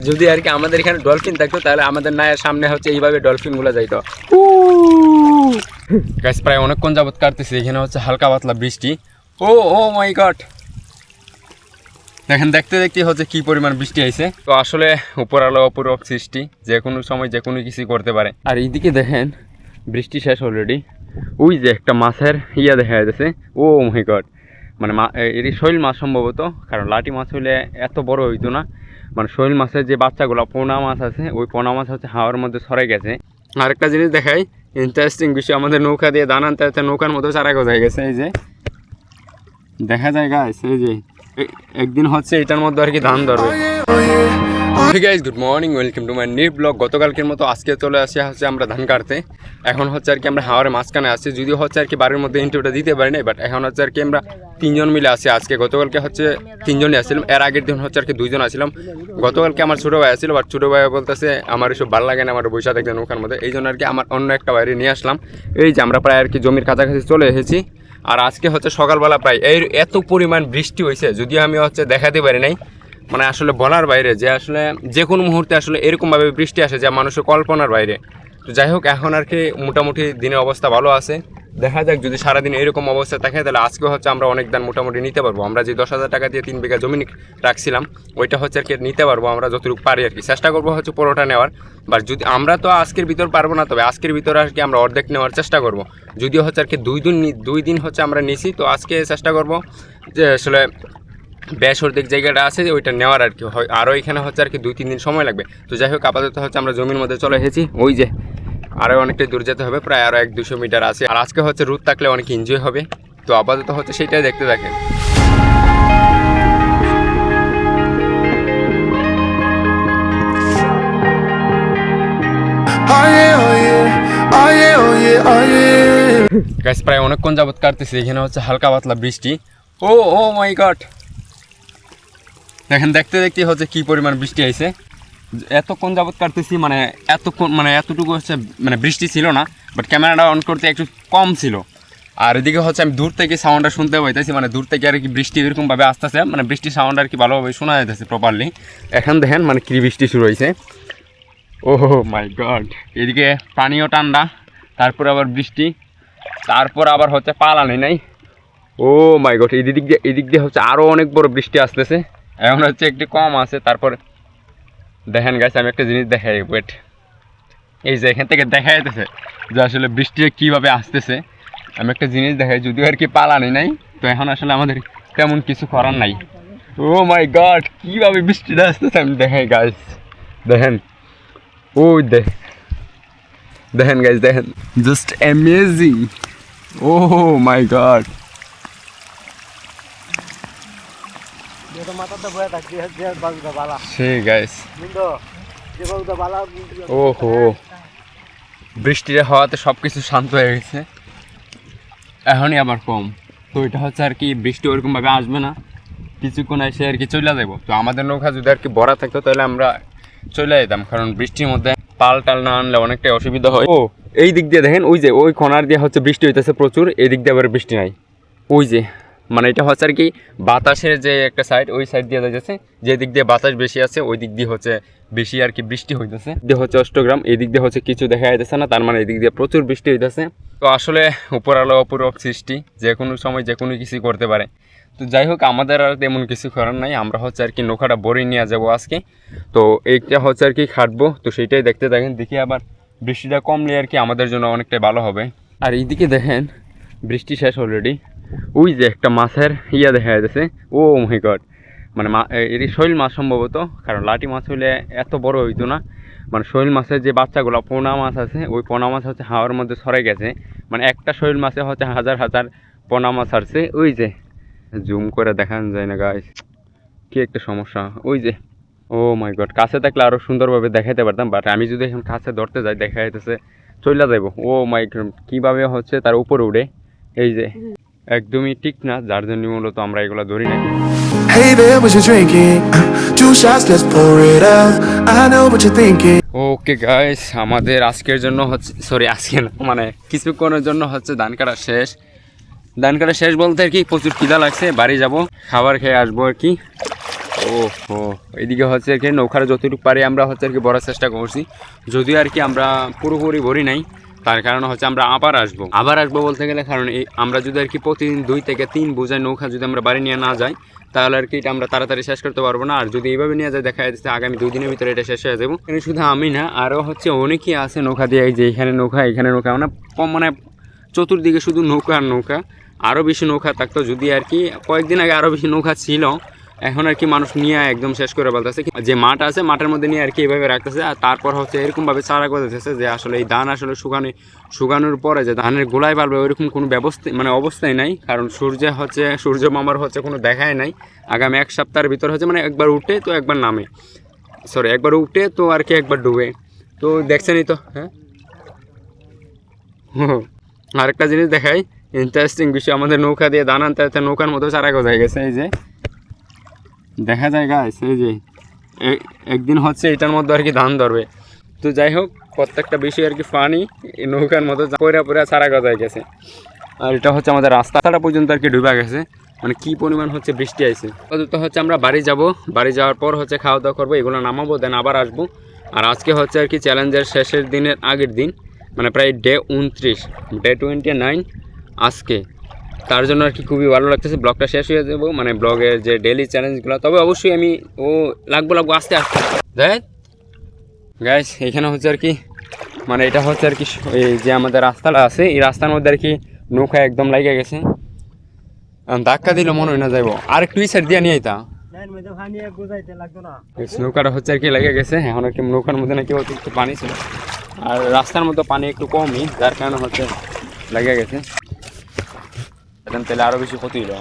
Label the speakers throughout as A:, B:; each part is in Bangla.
A: যদি আর কি আমাদের এখানে ডলফিন থাকতো তাহলে আমাদের নায়ের সামনে হচ্ছে এইভাবে ডলফিনগুলো যাইতো। গাইস প্রায় অনেকক্ষণ যাবত কাটতেছি, এখানে হচ্ছে হালকা পাতলা বৃষ্টি। ও ও মাই গড, দেখেন দেখতে দেখতে হচ্ছে কি পরিমাণ বৃষ্টি আইছে। তো আসলে উপর আলো অপূরক সৃষ্টি, যে কোনো সময় যে কোনো কিছু করতে পারে। আর এইদিকে দেখেন বৃষ্টি শেষ অলরেডি, ওই যে একটা মাছের ইয়া দেখা যাচ্ছে। ও মাই গড, মানে এর শৈল মাছ সম্ভবত, কারণ লাটি মাছ হইলে এত বড় হইতো না। মানে শৈল মাছের যে বাচ্চাগুলো পোনা মাছ আছে, ওই পোনা মাছ হচ্ছে হাওয়ার মধ্যে ছড়াই গেছে। আরেকটা জিনিস দেখাই, ইন্টারেস্টিং বিষয়, আমাদের নৌকা দিয়ে দান আনতে আনতে নৌকার মধ্যে চারা গজায় গেছে। এই যে দেখা যায় গাইস, এই যে একদিন হচ্ছে এটার মধ্যে আর কি ধান ধরবে। Guys good morning, welcome to my new blog. গতকালকের মতো আজকে চলে আসি হচ্ছে আমরা ধান কাটতে। এখন হচ্ছে আর কি আমরা হাওয়ারের মাঝখানে আসছি, যদিও হচ্ছে আর কি বাড়ির মধ্যে ইন্টারভিউটা দিতে পারি না, বাট এখন হচ্ছে আর কি আমরা 3 জন মিলে আসি আজকে। গতকালকে হচ্ছে 3 জনই আসছিলাম, এর আগের দিন হচ্ছে আর কি 2 জন আসছিলাম। গতকালকে আমার ছোটো ভাই আসছিল, বাট ছোটো ভাই বলতেছে আমার এসব ভালো লাগে না, আমার বৈশা থাকতে নৌকার মধ্যে। এই জন্য আর কি আমার অন্য একটা বাইরে নিয়ে আসলাম। এই যে আমরা প্রায় আর কি জমির কাছাকাছি চলে এসেছি। আর আজকে হচ্ছে সকালবেলা প্রায় এত পরিমাণ বৃষ্টি হয়েছে, যদিও আমি হচ্ছে দেখাতে পারি নাই, মানে আসলে বলার বাইরে, যে আসলে যে কোনো মুহূর্তে আসলে এরকমভাবে বৃষ্টি আসে যা মানুষের কল্পনার বাইরে। তো যাই হোক, এখন আর কি মোটামুটি দিনের অবস্থা ভালো আছে। দেখা যাক যদি সারাদিন এরকম অবস্থা থাকে, তাহলে আজকে হচ্ছে আমরা অনেক ধান মোটামুটি নিতে পারবো। আমরা যে 10,000 টাকা দিয়ে 3 বিঘা জমি রাখছিলাম, ওইটা হচ্ছে আর কি নিতে পারবো আমরা যতটুকু পারি আর কি। চেষ্টা করবো হচ্ছে পুরোটা নেওয়ার, বাট যদি আমরা তো আজকের ভিতর পারবো না, তবে আজকের ভিতরে আর কি আমরা অর্ধেক নেওয়ার চেষ্টা করবো। যদিও হচ্ছে আর কি 2 দিন হচ্ছে আমরা নিছি, তো আজকে চেষ্টা করবো যে আসলে বেশ অর্ধেক জায়গাটা আছে ওইটা নেওয়ার আর কি হয়। আরও এখানে হচ্ছে আর কি 2-3 দিন সময় লাগবে। তো যাই হোক, আপাতত হচ্ছে আমরা জমির মধ্যে চলে এসেছি। ওই যে আরও অনেকটাই দূর যেতে হবে, প্রায় আরও 100-200 মিটার আছে। আর আজকে হচ্ছে রোদ থাকলে অনেক এনজয় হবে। তো আপাতত হচ্ছে সেইটাই দেখতে থাকেন। গাইস প্রায় অনেকক্ষণ যাবত কাটতেছি, এখানে হচ্ছে হালকা পাতলা বৃষ্টি। ও ও মাই গড, দেখেন দেখতে দেখতে হচ্ছে কি পরিমাণ বৃষ্টি আইছে। এতক্ষণ যাবত কাটতেছি, মানে এতটুকু হচ্ছে মানে বৃষ্টি ছিল না, বাট ক্যামেরাটা অন করতে একটু কম ছিল। আর এদিকে হচ্ছে আমি দূর থেকে সাউন্ডটা শুনতে পাইতেছি, মানে দূর থেকে আর কি বৃষ্টি এরকমভাবে আসতেছে, মানে বৃষ্টির সাউন্ড আর কি ভালোভাবে শোনা যাইতেছে প্রপারলি। এখন দেখেন মানে কি বৃষ্টি শুরু হয়েছে। ও মাই গড, এদিকে পানিও ঠান্ডা, তারপর আবার বৃষ্টি, তারপর আবার হচ্ছে পালানি নাই। ও মাই গড, এদিক দিয়ে হচ্ছে আরও অনেক বড় বৃষ্টি আসতেছে। এখন হচ্ছে একটু কম আছে। তারপর দেখেন গাইস, আমি একটা জিনিস দেখাই, ওয়েট, এই যে এখান থেকে দেখা যাইতেছে যে আসলে বৃষ্টি কীভাবে আসতেছে। আমি একটা জিনিস দেখাই, যদিও আর কি পালানি নাই, তো এখন আসলে আমাদের তেমন কিছু করার নাই। ও মাই গড, কীভাবে বৃষ্টিটা আসতেছে আমি দেখাই গাইস, দেখেন, ওই দেখেন গাইস, দেখেন, জাস্ট অ্যামেজিং। ও মাই গড, সেই গাইস, ওহো, বৃষ্টিটা হওয়াতে সব কিছু শান্ত হয়ে গেছে, এখনই আবার কম। তো এটা হচ্ছে আর কি বৃষ্টি ওরকমভাবে আসবে না, কিছুক্ষণ এসে আর কি চলে যাবো। তো আমাদের নৌকা যদি আর কি ভরা থাকতো তাহলে আমরা চলে যেতাম, কারণ বৃষ্টির মধ্যে পাল টাল না আনলে অনেকটাই অসুবিধা হয়। ও এই দিক দিয়ে দেখেন, ওই যে ওই কোনার দিয়ে হচ্ছে বৃষ্টি হইতেছে প্রচুর, এই দিক দিয়ে আবার বৃষ্টি নাই। ওই যে মানে এটা হচ্ছে আর কি বাতাসের যে একটা সাইড, ওই সাইড দিয়ে যাচ্ছে, যে দিক দিয়ে বাতাস বেশি আছে ওই দিক দিয়ে হচ্ছে বেশি আর কি বৃষ্টি হইতেছে। দিয়ে হচ্ছে অষ্টগ্রাম, এই দিক দিয়ে হচ্ছে কিছু দেখা যাইতেছে না, তার মানে এই দিক দিয়ে প্রচুর বৃষ্টি হইতেছে। তো আসলে উপর আলো অপূরক সৃষ্টি, যে কোনো সময় যে কোনো কিছু করতে পারে। তো যাই হোক, আমাদের আর তেমন কিছু করার নাই, আমরা হচ্ছে আর কি নৌকাটা বড়ি নিয়ে যাবো আজকে। তো এইটা হচ্ছে আর কি খাটবো, তো সেইটাই দেখতে থাকেন। দেখি আবার বৃষ্টিটা কমলে আর কি আমাদের জন্য অনেকটাই ভালো হবে। আর এইদিকে দেখেন বৃষ্টি শেষ অলরেডি, ওই যে একটা মাছের ইয়া দেখা যাচ্ছে। ও মাই গড, মানে এর শৈল মাছ সম্ভবত, কারণ লাটি মাছ হইলে এত বড় হইতো না। মানে শৈল মাছের যে বাচ্চাগুলো পোনা মাছ আছে, ওই পোনা মাছ হচ্ছে হাওয়ার মধ্যে ছড়াই গেছে। মানে একটা শৈল মাছে হচ্ছে হাজার হাজার পোনা মাছ আসছে। ওই যে জুম করে দেখানো যায় না গাইস, কি একটা সমস্যা। ওই যে ও মাই গড, কাছে থাকলে আরও সুন্দরভাবে দেখাইতে পারতাম, বাট আমি যদি এখন কাছে ধরতে যাই দেখা যাইতেছে চলে যাবো। ও মাই গড, কীভাবে হচ্ছে তার উপরে উঠে, এই যে একদমই ঠিক না, যার জন্য মূলত আমরা এগুলো ধরি না। ওকে গাইস, আমাদের আজকের জন্য হচ্ছে, সরি আজকে না, মানে কিছুক্ষণের জন্য হচ্ছে ধান কাটা শেষ। ধান কাটা শেষ বলতে আর কি প্রচুর খিদা লাগছে, বাড়ি যাব, খাবার খেয়ে আসবো আর কি। ও ও এদিকে হচ্ছে আর কি নৌকার যতটুকু পারি আমরা হচ্ছে আর কি বড়ার চেষ্টা করছি, যদিও আর কি আমরা পুরোপুরি ভরি নাই। তার কারণ হচ্ছে আমরা আবার আসবো বলতে গেলে, কারণ এই আমরা যদি আর কি প্রতিদিন 2 থেকে 3 বোঝায় নৌকা যদি আমরা বাড়ি নিয়ে না যাই, তাহলে আর কি এটা আমরা তাড়াতাড়ি শেষ করতে পারবো না। আর যদি এইভাবে নিয়ে যায় দেখা যাচ্ছে আগামী 2 দিনের ভিতরে এটা শেষ হয়ে যাবো। এখানে শুধু আমি না, আরও হচ্ছে অনেকেই আছে নৌকা দিয়ে, এই যে এখানে নৌকা মানে চতুর্দিকে শুধু নৌকা আর নৌকা। আরও বেশি নৌকা থাকতো যদি আর কি কয়েকদিন আগে আরও বেশি নৌকা ছিল, এখন আর কি মানুষ নিয়ে একদম শেষ করে বলতেছে। যে মাঠ আছে মাঠের মধ্যে নিয়ে আর কি এইভাবে রাখতেছে, আর তারপর হচ্ছে এরকমভাবে চারা করে দিতেছে যে আসলে এই ধান আসলে শুকানোর পরে যে ধানের গোলায় পারবে ওইরকম কোনো ব্যবস্থা মানে অবস্থাই নাই। কারণ সূর্য মামার হচ্ছে কোনো দেখাই নাই। আগামী 1 সপ্তাহের ভিতর হচ্ছে মানে একবার উঠে তো একবার নামে, একবার উঠে তো আর কি একবার ডুবে। তো দেখছেনই তো। হ্যাঁ, আরেকটা জিনিস দেখাই, ইন্টারেস্টিং বিষয়, আমাদের নৌকা দিয়ে ধান আনতে নৌকার মতো চারা গজায় গেছে। এই যে দেখা যায় গাছ, এই যে একদিন হচ্ছে এটার মধ্যে আর কি ধান ধরবে। তো যাই হোক, প্রত্যেকটা বিষয় আর কি পানি নৌকার মতো পয়রা চারা গজায় গেছে। আর এটা হচ্ছে আমাদের রাস্তাটা পর্যন্ত আর কি ডুবে গেছে, মানে কি পরিমাণ হচ্ছে বৃষ্টি আইছে। তো হচ্ছে আমরা বাড়ি যাওয়ার পর হচ্ছে খাওয়া দাওয়া করবো, এগুলো নামাবো, দেন আবার আসবো। আর আজকে হচ্ছে আর কি চ্যালেঞ্জের শেষের দিনের আগের দিন, মানে প্রায় ডে 29, ডে 29 আজকে। তার জন্য আর কি খুবই ভালো লাগতেছে। ব্লগটা শেষ হয়ে যাবো, মানে ব্লগের যে ডেলি চ্যালেঞ্জগুলো, তবে অবশ্যই আমি লাগবো আস্তে আস্তে দেখ গাইস। এখানে হচ্ছে আর কি মানে এটা হচ্ছে আর কি এই যে আমাদের রাস্তাটা আছে, এই রাস্তার মধ্যে আর কি নৌকা একদম লাগিয়ে গেছে, ধাক্কা দিলে মনে হয় না যাইবো। আর একটু সাইড দিয়ে নিয়ে আইতা, নৌকাটা হচ্ছে আর কি লেগে গেছে। এখন আর কি নৌকার মধ্যে নাকি অতিরিক্ত পানি ছিল, আর রাস্তার মধ্যে পানি একটু কমই, যার কারণে হচ্ছে লেগে গেছে। তাহলে আরো বেশি ক্ষতি হলো।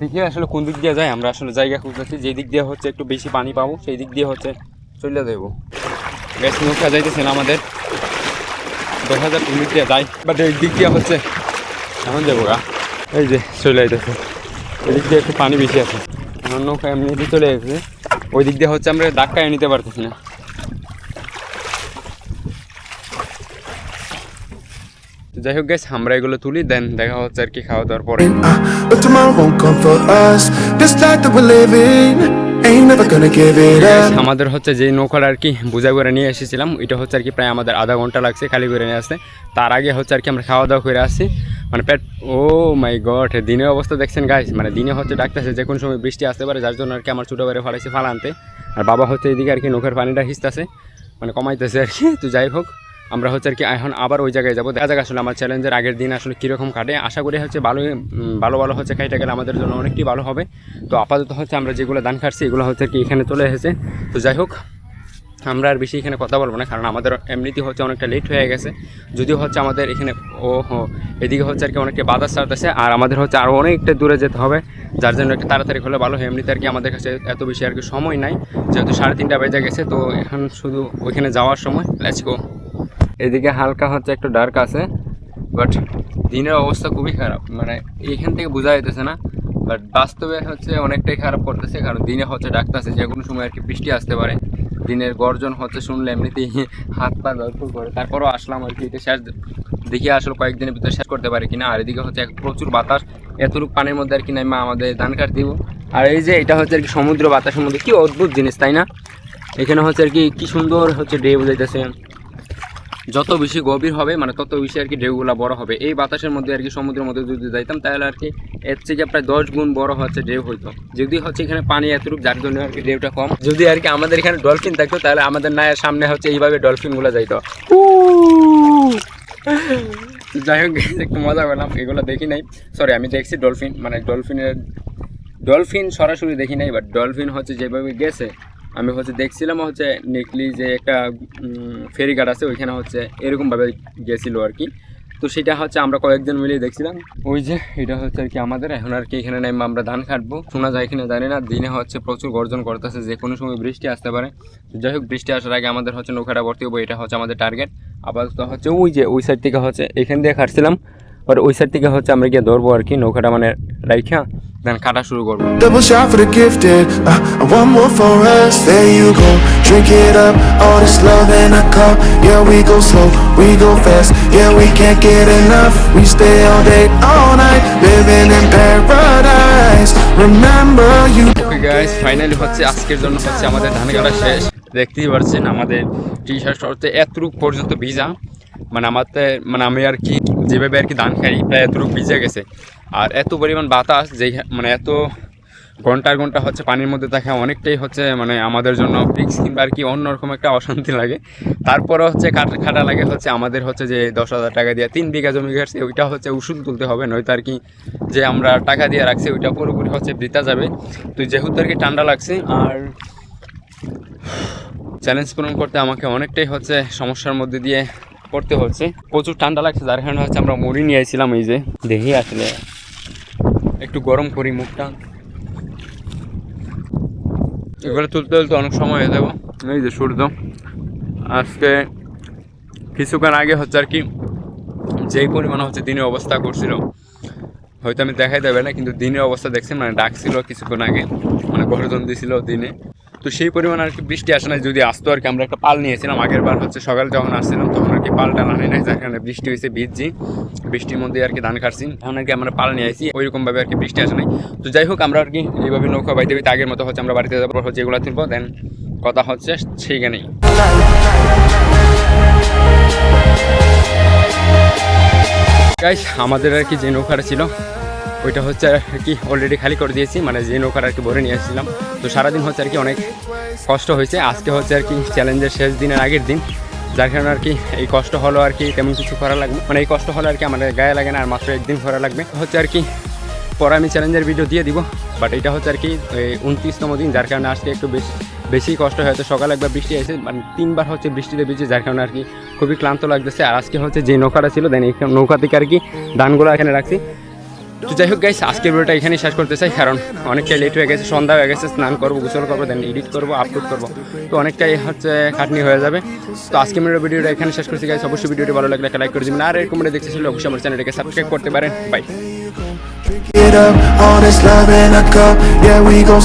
A: দেখি আসলে কোন দিক দিয়ে যায়, আমরা আসলে জায়গা খুঁজতেছি, যেই দিক দিয়ে হচ্ছে একটু বেশি পানি পাবো সেই দিক দিয়ে হচ্ছে চলে যাবো। গ্যাস নৌকা যাইতেছে না আমাদের, দেখা যাক কোন দিক দিয়ে যাই, বাট এই দিক দিয়ে হচ্ছে এখন যাবো গা। এই যে চলে যাইতেছে, ওই দিক দিয়ে একটু পানি বেশি আছে, এখন নৌকা এমনিতে চলে গেছে। ওই দিক দিয়ে হচ্ছে আমরা ধাক্কায় নিতে পারতেছি না। যাই হোক গ্যাস, আমরা এগুলো তুলি, দেন দেখা হচ্ছে আর কি খাওয়া দাওয়ার পরে। আমাদের হচ্ছে যে নৌকাটা আর কি বোঝা করে নিয়ে এসেছিলাম, এটা হচ্ছে আর কি প্রায় আমাদের আধা ঘন্টা লাগছে খালি করে নিয়ে আসতে। তার আগে হচ্ছে আর কি আমরা খাওয়া দাওয়া করে আসছি, মানে পেট ও মাই গড। দিনের অবস্থা দেখছেন গাইস, মানে দিনে হচ্ছে ডাকতেছে যে কোনো সময় বৃষ্টি আসতে পারে, যার জন্য আর কি আমার ছোটো বাইরে ফালাইছে ফালা আনতে। আর বাবা হচ্ছে এদিকে আর কি নৌকার পানিটা হিসতেছে, মানে কমাইতেছে আর কি। তো যাই হোক, আমরা হচ্ছে আর কি এখন আবার ওই জায়গায় যাবো, দেখা যাক আসলে আমার চ্যালেঞ্জের আগের দিন আসলে কীরকম কাটে। আশা করি হচ্ছে ভালো হচ্ছে খাইটা গেলে আমাদের জন্য অনেকটি ভালো হবে। তো আপাতত হচ্ছে আমরা যেগুলো ধান খাচ্ছি এগুলো হচ্ছে আর কি এখানে চলে এসেছে। তো যাই হোক, আমরা আর বেশি এখানে কথা বলবো না, কারণ আমাদের এমনিতেই হচ্ছে অনেকটা লেট হয়ে গেছে। যদিও হচ্ছে আমাদের এখানে এদিকে হচ্ছে আর কি অনেকটা বাজার সারতেছে, আর আমাদের হচ্ছে আরও অনেকটা দূরে যেতে হবে, যার জন্য একটু তাড়াতাড়ি হলে ভালো হয়। এমনিতে আর কি আমাদের কাছে এত বেশি আর কি সময় নাই, যেহেতু 3:30 বেজে গেছে। তো এখন শুধু ওইখানে যাওয়ার সময়, লেটস গো। এদিকে হালকা হচ্ছে একটু ডার্ক আছে, বাট দিনের অবস্থা খুবই খারাপ, মানে এইখান থেকে বোঝা যাইতেছে না, বাট বাস্তবে হচ্ছে অনেকটাই খারাপ করতেছে। কারণ দিনে হচ্ছে ডাকতেছে যে কোনো সময় আর কি বৃষ্টি আসতে পারে। দিনের গর্জন হচ্ছে শুনলে এমনিতেই হাত পা দরকার করে, তারপরও আসলাম আর কি। এটা শেষ দেখি আসলে কয়েকদিনের ভিতরে শেষ করতে পারে কিনা। আর এদিকে হচ্ছে প্রচুর বাতাস, এতটুকু পানির মধ্যে আর কি নাই মা আমাদের ধান কাট দিব। আর এই যে এটা হচ্ছে আর কি সমুদ্র, বাতাসের মধ্যে কি অদ্ভুত জিনিস, তাই না? এখানে হচ্ছে আর কি সুন্দর হচ্ছে ঢেউ যাইতেছে। যত বেশি গভীর হবে মানে তত বেশি আর কি ঢেউগুলো বড় হবে। এই বাতাসের মধ্যে আর কি সমুদ্রের মধ্যে যদি যাইতাম তাহলে আর কি এর থেকে প্রায় 10 গুণ বড় হচ্ছে ঢেউ হইতো। যদি হচ্ছে এখানে পানি এতটুকু, যার জন্য আর কি ঢেউটা কম। যদি আর কি আমাদের এখানে ডলফিন থাকতো তাহলে আমাদের নায়ের সামনে হচ্ছে এইভাবে ডলফিনগুলো যাইতো। যাই হোক, একটু মজা পেলাম, এগুলো দেখি নাই। সরি, আমি দেখছি ডলফিন, মানে ডলফিন সরাসরি দেখি নাই, বাট ডলফিন হচ্ছে যেভাবে গেছে আমি হচ্ছে দেখছিলাম হচ্ছে নেকলি যে একটা ফেরিঘাট আছে, ওইখানে হচ্ছে এরকমভাবে গেছিলো আর কি। তো সেটা হচ্ছে আমরা কয়েকজন মিলিয়ে দেখছিলাম। ওই যে এটা হচ্ছে আর কি আমাদের এখন আর কি এখানে নেমে আমরা ধান কাটবো। শোনা যায় কিনা জানি না, দিনে হচ্ছে প্রচুর গর্জন করতেছে, যে কোনো সময় বৃষ্টি আসতে পারে। যাই হোক, বৃষ্টি আসার আগে আমাদের হচ্ছে নৌকাটা ভর্তি হবো, এটা হচ্ছে আমাদের টার্গেট। আপাতত হচ্ছে ওই যে ওই সাইড থেকে হচ্ছে এখান দিয়ে কাটছিলাম, আর ওই সাইড থেকে হচ্ছে আমরা গিয়ে ধরবো আর কি নৌকাটা মানে রাইখা। দেন কাটা শুরু করবো।
B: Double shot for the gifted, one more for us. There you go, drink it up. All this love in a cup. Yeah, we go slow, we go fast. Yeah, we can't get enough. We stay all day, all night, living in paradise. Remember you.
A: Okay guys, finally হচ্ছে আজকের জন্য হচ্ছে আমাদের ধান কাটা শেষ। দেখতেই পাচ্ছেন আমাদের টি শার্ট হচ্ছে এতটুক পর্যন্ত ভিজা, মানে আমাদের মানে আমি আর কি যেভাবে আর কি ধান খাই প্রায় এতটুক ভিজে গেছে। আর এত পরিমাণ বাতাস যে মানে এত ঘন্টার ঘন্টা হচ্ছে পানির মধ্যে থাকা অনেকটাই হচ্ছে মানে আমাদের জন্য রিস্ক কিংবা আর কি অন্যরকম একটা অশান্তি লাগে। তারপরে হচ্ছে খাটা লাগে হচ্ছে আমাদের হচ্ছে যে 10,000 টাকা দিয়ে 3 বিঘা জমি গেছে, ওইটা হচ্ছে উসুল তুলতে হবে, নয়তো আর কি যে আমরা টাকা দিয়ে রাখছি ওইটা পুরোপুরি হচ্ছে বৃথা যাবে। তো যেহেতু আর কি ঠান্ডা লাগছে আর চ্যালেঞ্জ পূরণ করতে আমাকে অনেকটাই হচ্ছে সমস্যার মধ্যে দিয়ে পড়তে হচ্ছে, প্রচুর ঠান্ডা লাগছে, যার কারণে হচ্ছে আমরা মুড়ি নিয়ে আসছিলাম। এই যে দেখি আসলে একটু গরম করি মুখটা, এগুলো তুলতে অনেক সময় হয়ে যাবো। এই যে সূর্য আজকে কিছুক্ষণ আগে হচ্ছে আর কি যেই পরিমাণ হচ্ছে দিনের অবস্থা করছিল হয়তো আমি দেখাই দেবে না, কিন্তু দিনের অবস্থা দেখছি মানে ডাকছিল কিছুক্ষণ আগে, মানে গর্জন দিছিল দিনে। তো সেই পরিমাণ আর কি বৃষ্টি আসে না, যদি আসতো আর কি আমরা একটা পাল নিয়েছিলাম আগের বার হচ্ছে সকালে যখন আসছিলাম তখন আর কি পালটা আনি নাই, যার কারণে বৃষ্টি হয়েছে ভিজছি, বৃষ্টির মধ্যে আর কি ধান কাটছি, এখন আর কি আমরা পাল নিয়ে আসি, ওইরকমভাবে আর কি বৃষ্টি আসে নাই। তো যাই হোক আমরা আর কি এইভাবে নৌকা বাইতে বাইতে আগের মতো হচ্ছে আমরা বাড়িতে যাবো, হচ্ছে এগুলো তুলবো, দেন কথা হচ্ছে সেইখানেই। গাইস আমাদের আর কি যে নৌকাটা ছিল ওইটা হচ্ছে আর কি অলরেডি খালি করে দিয়েছি, মানে যে নৌকাটা আর কি ভরে নিয়ে এসেছিলাম। তো সারাদিন হচ্ছে আর কি অনেক কষ্ট হয়েছে, আজকে হচ্ছে আর কি চ্যালেঞ্জের শেষ দিনের আগের দিন, যার কারণে আর কি এই কষ্ট হলো আর কি তেমন কিছু করা লাগবে, মানে এই কষ্ট হলো আর কি আমাদের গায়ে লাগে না, আর মাত্র একদিন করা লাগবে হচ্ছে আর কি। পরে আমি চ্যালেঞ্জের ভিডিও দিয়ে দিব, বাট এটা হচ্ছে আর কি 29তম দিন, যার কারণে আজকে একটু বেশি কষ্ট হয়েছে। সকালে একবার বৃষ্টি এসেছে, মানে 3বার হচ্ছে বৃষ্টিতে ভিজে, যার কারণে আর কি খুবই ক্লান্ত লাগতেছে। আর আজকে হচ্ছে যে নৌকাটা ছিল দেন এই নৌকা থেকে আর কি ধানগুলো এখানে রাখছি। তো যাই হোক গাইস আজকের ভিডিওটা এখানেই শেষ করতে চাই, কারণ অনেকটাই লেট হয়ে গেছে, সন্ধ্যা হয়ে গেছে, স্নান করবো, গোসল করবো, দেন এডিট করবো, আপলোড করবো, তো অনেকটাই হচ্ছে খাটনি হয়ে যাবে। তো আজকে ভিডিওটা এখানে শেষ করছি গাইস, অবশ্যই ভিডিওটি ভালো লাগলে একটা লাইক করে দিবেন, আর এরকম দেখতেছিল অবশ্যই আমার চ্যানেলটাকে সাবস্ক্রাইব করতে পারেন। By.
B: Drink it up, all this love in a cup. Yeah, we go.